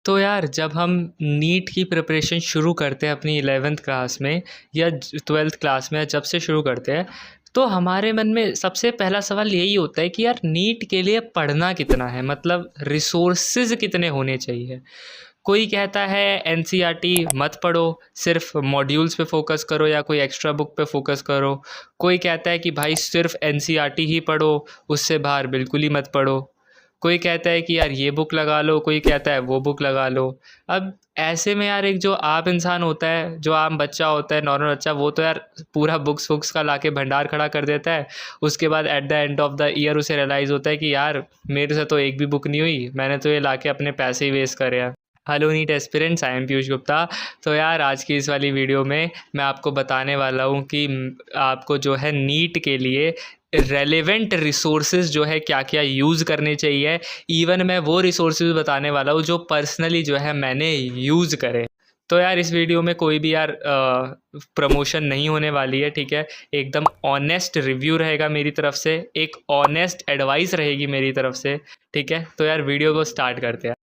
तो यार जब हम नीट की प्रिपरेशन शुरू करते हैं अपनी 11th क्लास में या 12th क्लास में, जब से शुरू करते हैं तो हमारे मन में सबसे पहला सवाल यही होता है कि यार नीट के लिए पढ़ना कितना है, मतलब रिसोर्सेज कितने होने चाहिए। कोई कहता है एनसीईआरटी मत पढ़ो, सिर्फ मॉड्यूल्स पे फोकस करो या कोई एक्स्ट्रा बुक पे फोकस करो। कोई कहता है कि भाई सिर्फ एनसीईआरटी ही पढ़ो, उससे बाहर बिल्कुल ही मत पढ़ो। कोई कहता है कि यार ये बुक लगा लो, कोई कहता है वो बुक लगा लो। अब ऐसे में यार एक जो आम इंसान होता है, जो आम बच्चा होता है, नॉर्मल बच्चा, वो तो यार पूरा बुक्स वुक्स का लाके भंडार खड़ा कर देता है। उसके बाद at the end of the year उसे रियलाइज़ होता है कि यार मेरे से तो एक भी बुक नहीं हुई, मैंने तो ये लाके अपने पैसे ही वेस्ट करे हैं। Hello NEET aspirants, I am Piyush Gupta. तो यार आज की इस वाली वीडियो में मैं आपको बताने वाला हूँ कि आपको जो है नीट के लिए रेलेवेंट रिसोर्सेज जो है क्या क्या यूज़ करने चाहिए। इवन मैं वो रिसोर्सेज बताने वाला हूँ जो पर्सनली जो है मैंने यूज़ करे। तो यार इस वीडियो में कोई भी यार प्रमोशन नहीं होने वाली है, ठीक है। एकदम ऑनेस्ट रिव्यू रहेगा मेरी तरफ से, एक ऑनेस्ट एडवाइस रहेगी मेरी तरफ से, ठीक है। तो यार वीडियो को स्टार्ट करते हैं।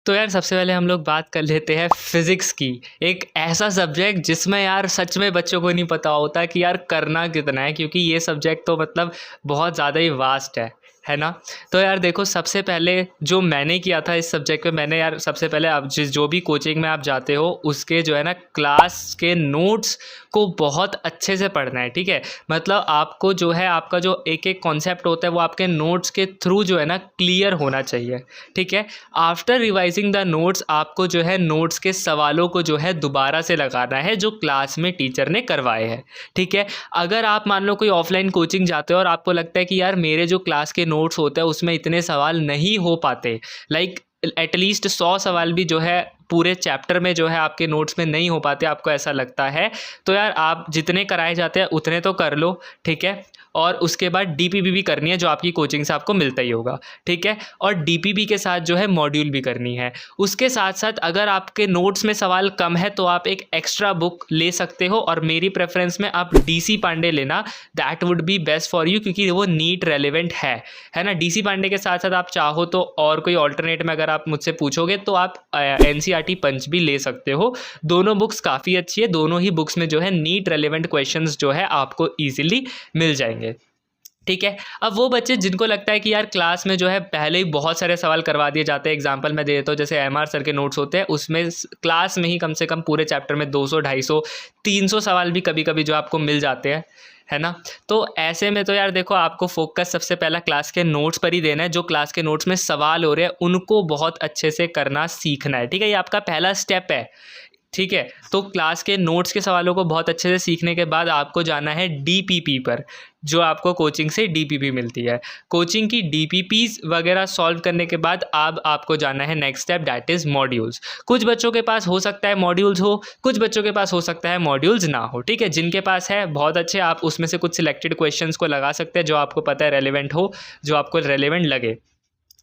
तो यार सबसे पहले हम लोग बात कर लेते हैं फिज़िक्स की। एक ऐसा सब्जेक्ट जिसमें यार सच में बच्चों को नहीं पता होता कि यार करना कितना है, क्योंकि ये सब्जेक्ट तो मतलब बहुत ज़्यादा ही वास्ट है ना। तो यार देखो, सबसे पहले जो मैंने किया था इस सब्जेक्ट में, मैंने यार सबसे पहले आप जो भी कोचिंग में आप जाते हो उसके जो है ना क्लास के नोट्स को बहुत अच्छे से पढ़ना है, ठीक है। मतलब आपको जो है आपका जो एक एक कॉन्सेप्ट होता है वो आपके नोट्स के थ्रू जो है ना क्लियर होना चाहिए, ठीक है। आफ्टर रिवाइजिंग द नोट्स आपको जो है नोट्स के सवालों को जो है दोबारा से लगाना है जो क्लास में टीचर ने करवाए हैं, ठीक है। अगर आप मान लो कोई ऑफलाइन कोचिंग जाते हो और आपको लगता है कि यार मेरे जो क्लास के नोट्स होते हैं उसमें इतने सवाल नहीं हो पाते, लाइक एटलीस्ट 100 सवाल भी जो है पूरे चैप्टर में जो है आपके नोट्स में नहीं हो पाते, आपको ऐसा लगता है, तो यार आप जितने कराए जाते हैं उतने तो कर लो, ठीक है। और उसके बाद डीपीपी भी करनी है जो आपकी कोचिंग से आपको मिलता ही होगा, ठीक है। और डीपीपी के साथ जो है मॉड्यूल भी करनी है। उसके साथ साथ अगर आपके नोट्स में सवाल कम है तो आप एक एक्स्ट्रा बुक ले सकते हो, और मेरी प्रेफरेंस में आप डीसी पांडे लेना, that would be best for you, क्योंकि वो नीट रेलिवेंट है ना। डीसी पांडे के साथ साथ आप चाहो तो और कोई ऑल्टरनेट में अगर आप मुझसे पूछोगे तो आप एनसीईआरटी पंच भी ले सकते हो। दोनों बुक्स काफ़ी अच्छी है, दोनों ही बुक्स में जो है नीट रेलिवेंट क्वेश्चंस जो है आपको ईजिली मिल जाएंगे, ठीक है। अब वो बच्चे जिनको लगता है कि यार क्लास में जो है पहले ही बहुत सारे सवाल करवा दिए जाते हैं, एग्जांपल मैं दे देता हूँ, जैसे एमआर सर के नोट्स होते हैं उसमें क्लास में ही कम से कम पूरे चैप्टर में 200, 250, 300 सवाल भी कभी कभी जो आपको मिल जाते हैं, है ना। तो ऐसे में तो यार देखो, आपको फोकस सबसे पहला क्लास के नोट्स पर ही देना है। जो क्लास के नोट्स में सवाल हो रहे हैं उनको बहुत अच्छे से करना सीखना है, ठीक है। ये आपका पहला स्टेप है, ठीक है। तो क्लास के नोट्स के सवालों को बहुत अच्छे से सीखने के बाद आपको जाना है डीपीपी पर, जो आपको कोचिंग से डीपीपी मिलती है। कोचिंग की डीपीपीज वगैरह सॉल्व करने के बाद अब आपको जाना है next step, that is modules. कुछ बच्चों के पास हो सकता है मॉड्यूल्स हो, कुछ बच्चों के पास हो सकता है मॉड्यूल्स ना हो, ठीक है। जिनके पास है बहुत अच्छे, आप उसमें से कुछ सिलेक्टेड क्वेश्चंस को लगा सकते हैं जो आपको पता है रेलिवेंट हो, जो आपको रेलिवेंट लगे,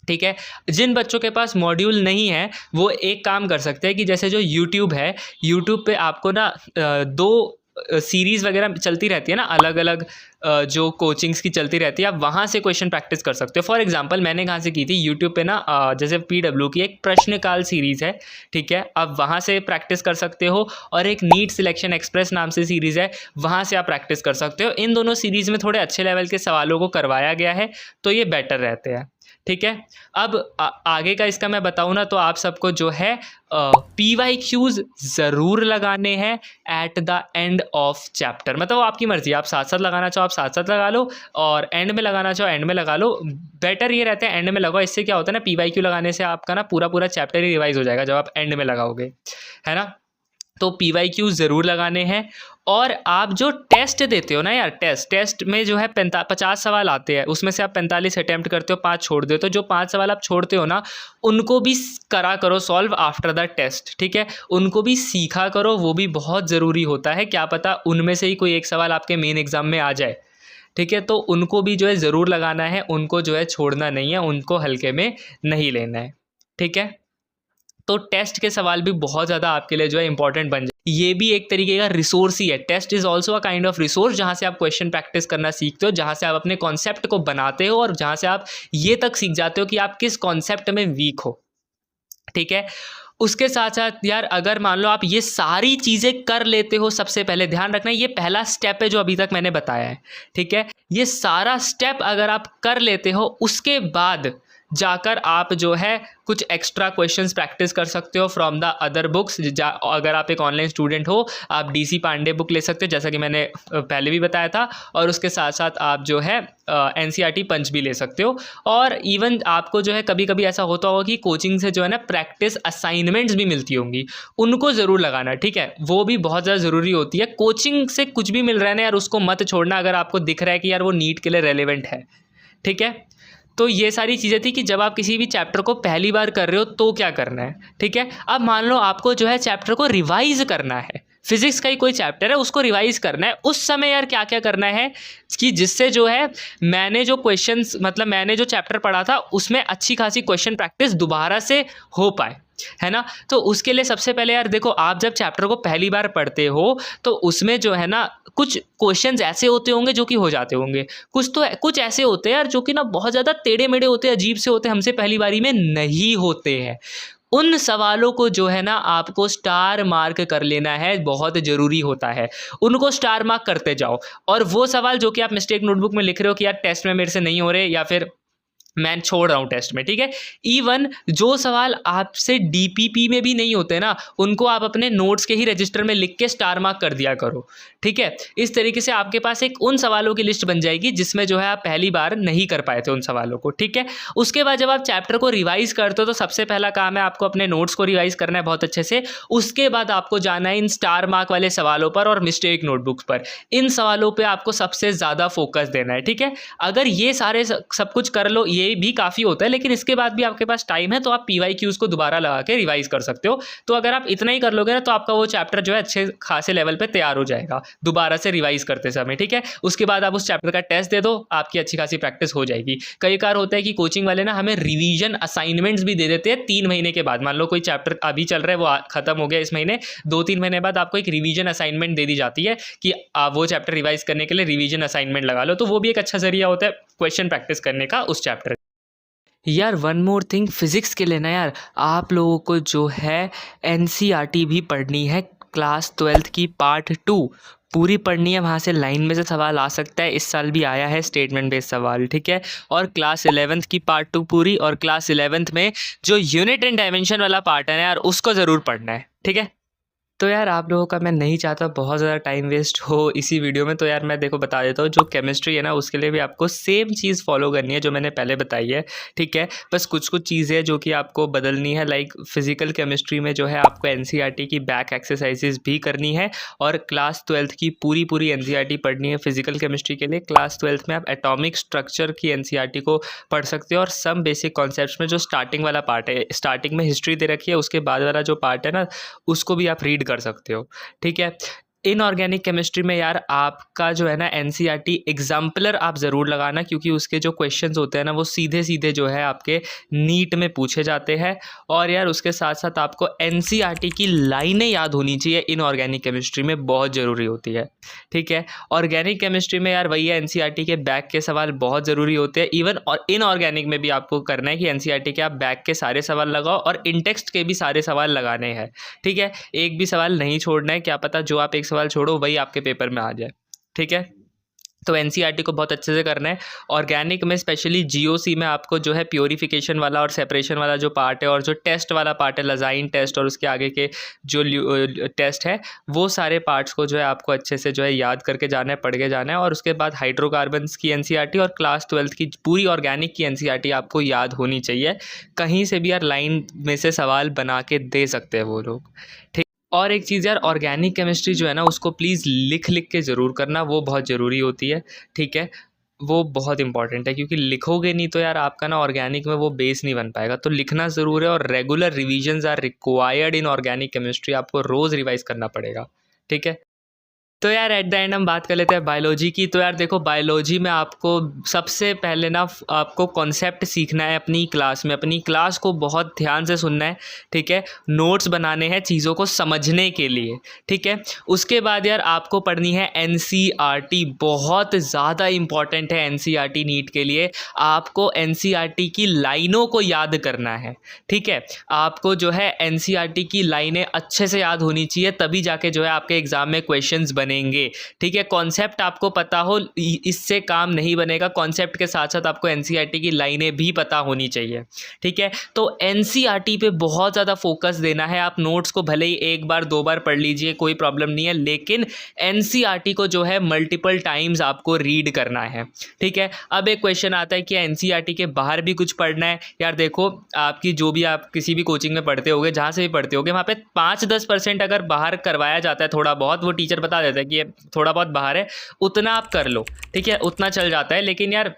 ठीक है। जिन बच्चों के पास मॉड्यूल नहीं है वो एक काम कर सकते हैं कि जैसे जो यूट्यूब है, यूट्यूब पे आपको ना दो सीरीज़ वगैरह चलती रहती है ना, अलग अलग जो कोचिंग्स की चलती रहती है, आप वहाँ से क्वेश्चन प्रैक्टिस कर सकते हो। फॉर एग्जांपल मैंने कहाँ से की थी, यूट्यूब पे ना जैसे पीडब्ल्यू की एक प्रश्नकाल सीरीज़ है, ठीक है, आप वहाँ से प्रैक्टिस कर सकते हो। और एक नीट सिलेक्शन एक्सप्रेस नाम से सीरीज़ है, वहाँ से आप प्रैक्टिस कर सकते हो। इन दोनों सीरीज़ में थोड़े अच्छे लेवल के सवालों को करवाया गया है, तो ये बेटर रहते हैं, ठीक है। अब आगे का इसका मैं बताऊँ ना, तो आप सबको जो है PYQs ज़रूर लगाने हैं at the end of chapter. मतलब आपकी मर्ज़ी, आप साथ साथ लगाना चाहो आप साथ साथ लगा लो, और एंड में लगाना चाहो एंड में लगा लो। बेटर ये रहता है एंड में लगाओ, इससे क्या होता है ना, PYQ लगाने से आपका ना पूरा पूरा चैप्टर ही रिवाइज हो जाएगा जब आप एंड में लगाओगे, है ना। तो PYQ ज़रूर लगाने हैं। और आप जो टेस्ट देते हो ना यार, टेस्ट में जो है 50 सवाल आते हैं, उसमें से आप 45 अटैम्प्ट करते हो, 5 छोड़ देते हो। जो 5 सवाल आप छोड़ते हो ना, उनको भी करा करो सॉल्व आफ्टर द टेस्ट, ठीक है। उनको भी सीखा करो, वो भी बहुत ज़रूरी होता है। क्या पता उनमें से ही कोई एक सवाल आपके मेन एग्ज़ाम में आ जाए, ठीक है। तो उनको भी जो है ज़रूर लगाना है, उनको जो है छोड़ना नहीं है, उनको हल्के में नहीं लेना है, ठीक है। तो टेस्ट के सवाल भी बहुत ज़्यादा आपके लिए जो है इंपॉर्टेंट बन जाए। ये भी एक तरीके का रिसोर्स ही है। Test is also a kind of resource, जहाँ से आप क्वेश्चन प्रैक्टिस करना सीखते हो, जहाँ से आप अपने कॉन्सेप्ट को बनाते हो, और जहाँ से आप ये तक सीख जाते हो कि आप किस कॉन्सेप्ट में वीक हो, ठीक है। उसके साथ साथ यार अगर मान लो आप ये सारी चीज़ें कर लेते हो, सबसे पहले ध्यान रखना ये पहला स्टेप है जो अभी तक मैंने बताया है, ठीक है। ये सारा स्टेप अगर आप कर लेते हो, उसके बाद जाकर आप जो है कुछ एक्स्ट्रा क्वेश्चंस प्रैक्टिस कर सकते हो फ्रॉम द अदर बुक्स। अगर आप एक ऑनलाइन स्टूडेंट हो, आप डीसी पांडे बुक ले सकते हो, जैसा कि मैंने पहले भी बताया था। और उसके साथ साथ आप जो है एनसीईआरटी पंच भी ले सकते हो। और इवन आपको जो है कभी कभी ऐसा होता होगा कि कोचिंग से जो है ना प्रैक्टिस असाइनमेंट्स भी मिलती होंगी, उनको ज़रूर लगाना, ठीक है। वो भी बहुत ज़्यादा ज़रूरी होती है। कोचिंग से कुछ भी मिल रहा है ना यार, उसको मत छोड़ना अगर आपको दिख रहा है कि यार वो नीट के लिए रेलिवेंट है, ठीक है। तो ये सारी चीज़ें थी कि जब आप किसी भी चैप्टर को पहली बार कर रहे हो तो क्या करना है, ठीक है। अब मान लो आपको जो है चैप्टर को रिवाइज करना है, फिजिक्स का ही कोई चैप्टर है उसको रिवाइज करना है, उस समय यार क्या क्या करना है कि जिससे जो है मैंने जो क्वेश्चंस मतलब मैंने जो चैप्टर पढ़ा था उसमें अच्छी खासी क्वेश्चन प्रैक्टिस दोबारा से हो पाए, है ना। तो उसके लिए सबसे पहले यार देखो, आप जब चैप्टर को पहली बार पढ़ते हो तो उसमें जो है ना कुछ क्वेश्चंस ऐसे होते होंगे जो कि हो जाते होंगे, कुछ ऐसे होते हैं यार जो कि ना बहुत ज़्यादा टेढ़े मेढ़े होते हैं, अजीब से होते हैं, हमसे पहली बारी में नहीं होते हैं। उन सवालों को जो है ना आपको स्टार मार्क कर लेना है, बहुत ज़रूरी होता है। उनको स्टार मार्क करते जाओ। और वो सवाल जो कि आप मिस्टेक नोटबुक में लिख रहे हो कि यार टेस्ट में मेरे से नहीं हो रहे या फिर मैं छोड़ रहा हूँ टेस्ट में, ठीक है। इवन जो सवाल आपसे डीपीपी में भी नहीं होते ना, उनको आप अपने नोट्स के ही रजिस्टर में लिख के स्टार मार्क कर दिया करो, ठीक है। इस तरीके से आपके पास एक उन सवालों की लिस्ट बन जाएगी जिसमें जो है आप पहली बार नहीं कर पाए थे उन सवालों को, ठीक है। उसके बाद जब आप चैप्टर को रिवाइज करते हो तो सबसे पहला काम है आपको अपने नोट्स को रिवाइज करना है बहुत अच्छे से। उसके बाद आपको जाना है इन स्टार मार्क वाले सवालों पर और मिस्टेक नोटबुक्स पर। इन सवालों पर आपको सबसे ज़्यादा फोकस देना है, ठीक है। अगर ये सारे सब कुछ कर लो, ये भी काफ़ी होता है, लेकिन इसके बाद भी आपके पास टाइम है तो आप पीवाईक्यूज को दोबारा लगा के रिवाइज कर सकते हो। तो अगर आप इतना ही कर लोगे ना तो आपका वो चैप्टर जो है अच्छे खासे लेवल पे तैयार हो जाएगा दोबारा से रिवाइज करते समय, ठीक है। उसके बाद आप उस चैप्टर का टेस्ट दे दो, आपकी अच्छी खासी प्रैक्टिस हो जाएगी। कई बार होता है कि कोचिंग वाले ना हमें रिवीजन असाइनमेंट्स भी दे देते हैं 3 महीने के बाद। मान लो कोई चैप्टर अभी चल रहा है, वो खत्म हो गया इस महीने, 2-3 महीने बाद आपको एक रिवीजन असाइनमेंट दे दी जाती है कि आप वो चैप्टर रिवाइज करने के लिए रिवीजन असाइनमेंट लगा लो। तो वो भी एक अच्छा जरिया होता है क्वेश्चन प्रैक्टिस करने का उस चैप्टर। यार वन मोर थिंग, फिज़िक्स के लिए ना यार आप लोगों को जो है एनसीईआरटी भी पढ़नी है। क्लास 12th की पार्ट 2 पूरी पढ़नी है, वहाँ से लाइन में से सवाल आ सकता है, इस साल भी आया है स्टेटमेंट बेस्ड सवाल, ठीक है। और क्लास 11th की पार्ट 2 पूरी, और क्लास 11th में जो यूनिट एंड डायमेंशन वाला पार्ट है ना यार उसको ज़रूर पढ़ना है, ठीक है। तो यार आप लोगों का मैं नहीं चाहता बहुत ज़्यादा टाइम वेस्ट हो इसी वीडियो में, तो यार मैं देखो बता देता हूँ। जो केमिस्ट्री है ना उसके लिए भी आपको सेम चीज़ फॉलो करनी है जो मैंने पहले बताई है, ठीक है। बस कुछ कुछ चीज़ें जो कि आपको बदलनी है, लाइक फिजिकल केमिस्ट्री में जो है आपको एनसीईआरटी की बैक एक्सरसाइजेज भी करनी है, और क्लास 12th की पूरी एनसीईआरटी पढ़नी है फिजिकल केमिस्ट्री के लिए। क्लास 12th में आप एटॉमिक स्ट्रक्चर की एनसीईआरटी को पढ़ सकते हो, और सम बेसिक कॉन्सेप्ट्स में जो स्टार्टिंग वाला पार्ट है, स्टार्टिंग में हिस्ट्री दे रखी है, उसके बाद वाला जो पार्ट है ना उसको भी आप रीड कर सकते हो, ठीक है। इनऑर्गेनिक केमिस्ट्री में यार आपका जो है ना एनसीईआरटी एग्जाम्पलर आप ज़रूर लगाना, क्योंकि उसके जो क्वेश्चंस होते हैं ना वो सीधे सीधे जो है आपके नीट में पूछे जाते हैं। और यार उसके साथ साथ आपको एनसीईआरटी की लाइनें याद होनी चाहिए, इनऑर्गेनिक केमिस्ट्री में बहुत ज़रूरी होती है, ठीक है। ऑर्गेनिक केमिस्ट्री में यार वही है, एनसीईआरटी के बैक के सवाल बहुत ज़रूरी होते हैं। इवन और इनऑर्गेनिक में भी आपको करना है कि एनसीईआरटी के आप बैक के सारे सवाल लगाओ और इनटेक्स्ट के भी सारे सवाल लगाने हैं, ठीक है। एक भी सवाल नहीं छोड़ना है, क्या पता जो आप एक सवाल छोड़ो वही आपके पेपर में आ जाए, ठीक है। तो एनसीईआरटी को बहुत अच्छे से करना है। ऑर्गेनिक में स्पेशली जीओसी में आपको जो है प्योरीफिकेशन वाला और सेपरेशन वाला जो पार्ट है, और जो टेस्ट वाला पार्ट है, लजाइन टेस्ट और उसके आगे के जो टेस्ट है, वो सारे पार्ट्स को जो है आपको अच्छे से जो है याद करके जाना है, पढ़ के जाना है। और उसके बाद हाइड्रोकार्बन्स की एनसीईआरटी और क्लास 12th की पूरी ऑर्गेनिक की एनसीईआरटी आपको याद होनी चाहिए। कहीं से भी यार लाइन में से सवाल बना के दे सकते हैं वो लोग, ठीक। और एक चीज़ यार, ऑर्गेनिक केमिस्ट्री जो है ना उसको प्लीज़ लिख लिख के ज़रूर करना, वो बहुत ज़रूरी होती है, ठीक है। वो बहुत इंपॉर्टेंट है, क्योंकि लिखोगे नहीं तो यार आपका ना ऑर्गेनिक में वो बेस नहीं बन पाएगा। तो लिखना ज़रूर है, और regular revisions are required in organic chemistry, आपको रोज़ रिवाइज करना पड़ेगा, ठीक है। तो यार एट द एंड हम बात कर लेते हैं बायोलॉजी की। तो यार देखो, बायोलॉजी में आपको सबसे पहले ना आपको कॉन्सेप्ट सीखना है अपनी क्लास में। अपनी क्लास को बहुत ध्यान से सुनना है, ठीक है। नोट्स बनाने हैं चीज़ों को समझने के लिए, ठीक है। उसके बाद यार आपको पढ़नी है एनसीईआरटी। बहुत ज़्यादा इम्पॉर्टेंट है एनसीईआरटी नीट के लिए। आपको एनसीईआरटी की लाइनों को याद करना है, ठीक है। आपको जो है एनसीईआरटी की लाइनें अच्छे से याद होनी चाहिए, तभी जाके जो है आपके एग्जाम में क्वेश्चंस बनेंगे, ठीक है। कॉन्सेप्ट आपको पता हो, इससे काम नहीं बनेगा। कॉन्सेप्ट के साथ साथ आपको एनसीईआरटी की लाइनें भी पता होनी चाहिए, ठीक है। तो एनसीईआरटी पे बहुत ज़्यादा फोकस देना है। आप नोट्स को भले ही एक बार दो बार पढ़ लीजिए, कोई प्रॉब्लम नहीं है, लेकिन एनसीईआरटी को जो है मल्टीपल टाइम्स आपको रीड करना है, ठीक है। अब एक क्वेश्चन आता है कि एनसीईआरटी के बाहर भी कुछ पढ़ना है। यार देखो, आपकी जो भी आप किसी भी कोचिंग में पढ़ते होगे, जहाँ से भी पढ़ते होगे, वहाँ पे 5-10% अगर बाहर करवाया जाता है थोड़ा बहुत, वो टीचर बता देता है कि ये थोड़ा बहुत बाहर है, उतना आप कर लो, ठीक है, उतना चल जाता है। लेकिन यार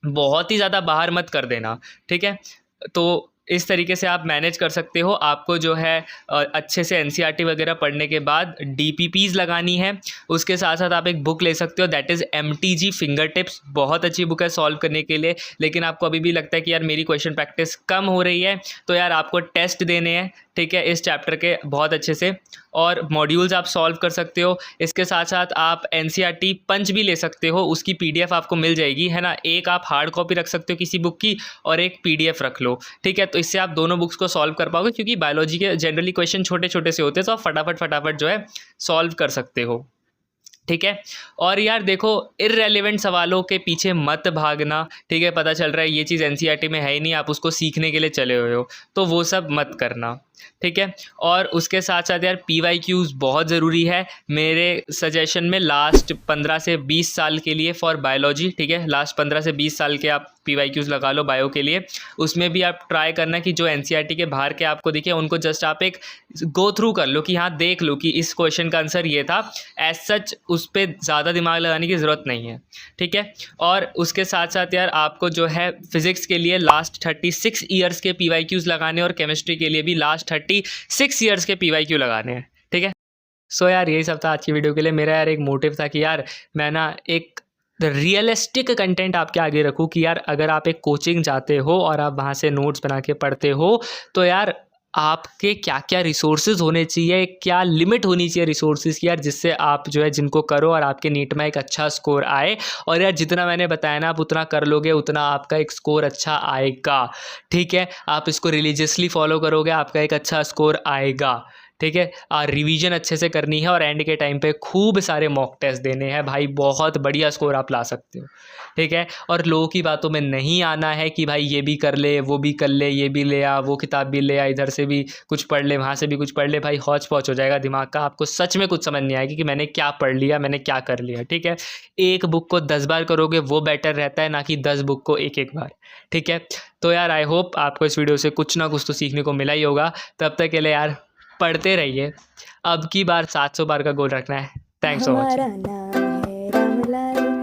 बहुत ही ज़्यादा बाहर मत कर देना, ठीक है। तो इस तरीके से आप मैनेज कर सकते हो। आपको जो है अच्छे से एनसीईआरटी वगैरह पढ़ने के बाद डीपीपीज लगानी है। उसके साथ साथ आप एक बुक ले सकते हो, that is MTG finger tips. बहुत अच्छी बुक है सॉल्व करने के लिए। लेकिन आपको अभी भी लगता है कि यार मेरी क्वेश्चन प्रैक्टिस कम हो रही है, तो यार आपको टेस्ट देने हैं, ठीक है, इस चैप्टर के बहुत अच्छे से, और मॉड्यूल्स आप सॉल्व कर सकते हो। इसके साथ साथ आप एनसीईआरटी पंच भी ले सकते हो, उसकी पीडीएफ आपको मिल जाएगी, है ना। एक आप हार्ड कॉपी रख सकते हो किसी बुक की, और एक पीडीएफ रख लो, ठीक है। तो इससे आप दोनों बुक्स को सॉल्व कर पाओगे, क्योंकि बायोलॉजी के जनरली क्वेश्चन छोटे छोटे से होते हैं, तो आप फटाफट जो है सॉल्व कर सकते हो, ठीक है। और यार देखो, इररेलेवेंट सवालों के पीछे मत भागना, ठीक है। पता चल रहा है ये चीज़ एनसीईआरटी में है ही नहीं, आप उसको सीखने के लिए चले हुए हो, तो वो सब मत करना, ठीक है। और उसके साथ साथ यार पीवाईक्यूज़ बहुत ज़रूरी है मेरे सजेशन में, लास्ट 15 से 20 साल के लिए फॉर बायोलॉजी, ठीक है। लास्ट 15 से 20 साल के आप पीवाईक्यूज़ लगा लो बायो के लिए। उसमें भी आप ट्राई करना कि जो एनसीईआरटी के बाहर के आपको दिखे, उनको जस्ट आप एक गो थ्रू कर लो कि हाँ देख लो कि इस क्वेश्चन का आंसर ये था। एज सच उस पर ज़्यादा दिमाग लगाने की ज़रूरत नहीं है, ठीक है। और उसके साथ साथ यार आपको जो है फिज़िक्स के लिए लास्ट 36 ईयर्स के पीवाईक्यूज़ लगाने, और केमिस्ट्री के लिए भी लास्ट 36 ईयर्स के पीवाईक्यू लगाने हैं, ठीक है। सो यार यही सब था आज की वीडियो के लिए। मेरा यार एक मोटिव था कि यार मैं ना एक रियलिस्टिक कंटेंट आपके आगे रखूँ कि यार अगर आप एक कोचिंग जाते हो और आप वहाँ से नोट्स बना के पढ़ते हो, तो यार आपके क्या क्या रिसोर्सेज होने चाहिए, क्या लिमिट होनी चाहिए रिसोर्सेज की यार, जिससे आप जो है जिनको करो और आपके नीट में एक अच्छा स्कोर आए। और यार जितना मैंने बताया ना, आप उतना कर लोगे, उतना आपका एक स्कोर अच्छा आएगा, ठीक है। आप इसको रिलीजियसली फॉलो करोगे, आपका एक अच्छा स्कोर आएगा, ठीक है। रिवीजन अच्छे से करनी है, और एंड के टाइम पे खूब सारे मॉक टेस्ट देने हैं भाई, बहुत बढ़िया स्कोर आप ला सकते हो, ठीक है। और लोगों की बातों में नहीं आना है कि भाई ये भी कर ले, वो भी कर ले, ये भी ले आ, वो किताब भी ले आ, इधर से भी कुछ पढ़ ले, वहाँ से भी कुछ पढ़ ले। भाई हौच पौच हो जाएगा दिमाग का, आपको सच में कुछ समझ नहीं आएगी कि मैंने क्या पढ़ लिया, मैंने क्या कर लिया, ठीक है। एक बुक को 10 बार करोगे वो बेटर रहता है, ना कि 10 बुक को एक एक बार, ठीक है। तो यार आई होप आपको इस वीडियो से कुछ ना कुछ तो सीखने को मिला ही होगा। तब तक के लिए यार पढ़ते रहिए। अब की बार 700 बार का गोल रखना है। Thanks for watching. हमारा नाम है रामलाल।